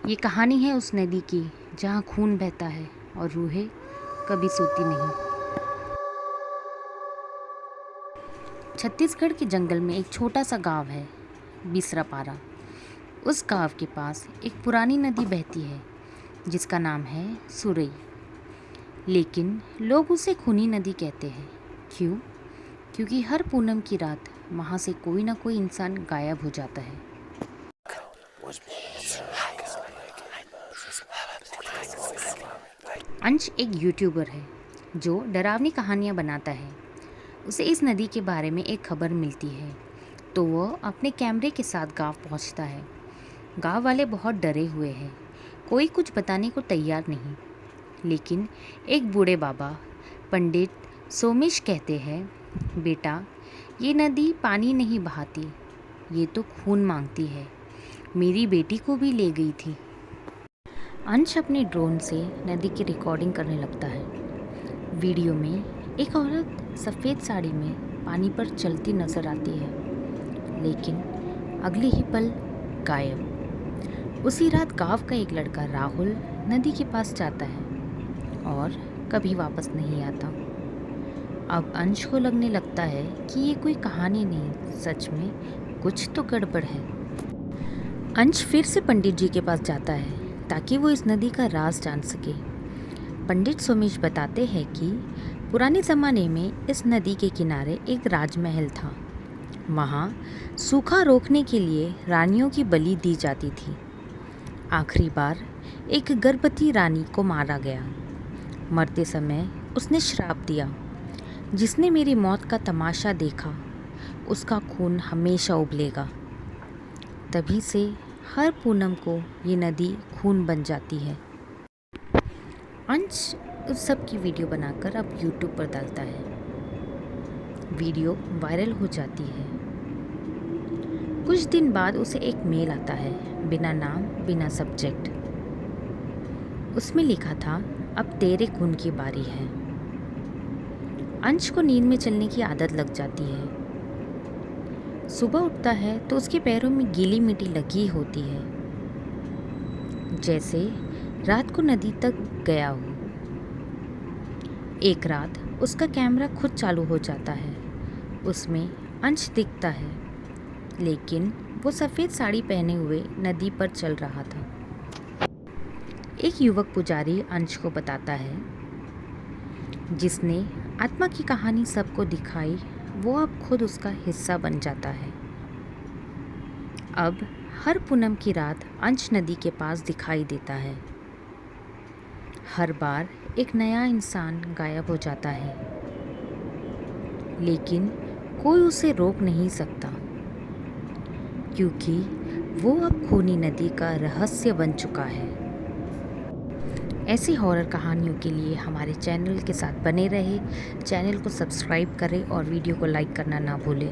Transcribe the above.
ये कहानी है उस नदी की जहाँ खून बहता है और रूहें कभी सोती नहीं। छत्तीसगढ़ के जंगल में एक छोटा सा गांव है, बिसरापारा। उस गांव के पास एक पुरानी नदी बहती है जिसका नाम है सुरई। लेकिन लोग उसे खूनी नदी कहते हैं। क्यों? क्योंकि हर पूनम की रात वहाँ से कोई ना कोई इंसान गायब हो जाता है। अंश एक यूट्यूबर है जो डरावनी कहानियाँ बनाता है। उसे इस नदी के बारे में एक खबर मिलती है तो वह अपने कैमरे के साथ गांव पहुंचता है। गांव वाले बहुत डरे हुए हैं, कोई कुछ बताने को तैयार नहीं। लेकिन एक बूढ़े बाबा पंडित सोमेश कहते हैं, बेटा, ये नदी पानी नहीं बहाती, ये तो खून मांगती है। मेरी बेटी को भी ले गई थी। अंश अपने ड्रोन से नदी की रिकॉर्डिंग करने लगता है। वीडियो में एक औरत सफ़ेद साड़ी में पानी पर चलती नजर आती है, लेकिन अगले ही पल गायब। उसी रात गांव का एक लड़का राहुल नदी के पास जाता है और कभी वापस नहीं आता। अब अंश को लगने लगता है कि ये कोई कहानी नहीं, सच में कुछ तो गड़बड़ है। अंश फिर से पंडित जी के पास जाता है ताकि वो इस नदी का राज जान सके। पंडित सोमेश बताते हैं कि पुराने ज़माने में इस नदी के किनारे एक राजमहल था। वहाँ सूखा रोकने के लिए रानियों की बलि दी जाती थी। आखिरी बार एक गर्भवती रानी को मारा गया। मरते समय उसने श्राप दिया, जिसने मेरी मौत का तमाशा देखा उसका खून हमेशा उबलेगा। तभी से हर पूनम को ये नदी खून बन जाती है। अंश उस सब की वीडियो बनाकर अब YouTube पर डालता है। वीडियो वायरल हो जाती है। कुछ दिन बाद उसे एक मेल आता है, बिना नाम बिना सब्जेक्ट। उसमें लिखा था, अब तेरे खून की बारी है। अंश को नींद में चलने की आदत लग जाती है। सुबह उठता है तो उसके पैरों में गीली मिट्टी लगी होती है, जैसे रात को नदी तक गया हो। एक रात उसका कैमरा खुद चालू हो जाता है। उसमें अंश दिखता है, लेकिन वो सफ़ेद साड़ी पहने हुए नदी पर चल रहा था। एक युवक पुजारी अंश को बताता है, जिसने आत्मा की कहानी सबको दिखाई, वो अब खुद उसका हिस्सा बन जाता है। अब हर पूनम की रात अंश नदी के पास दिखाई देता है। हर बार एक नया इंसान गायब हो जाता है, लेकिन कोई उसे रोक नहीं सकता, क्योंकि वो अब खूनी नदी का रहस्य बन चुका है। ऐसी हॉरर कहानियों के लिए हमारे चैनल के साथ बने रहे। चैनल को सब्सक्राइब करें और वीडियो को लाइक करना ना भूलें।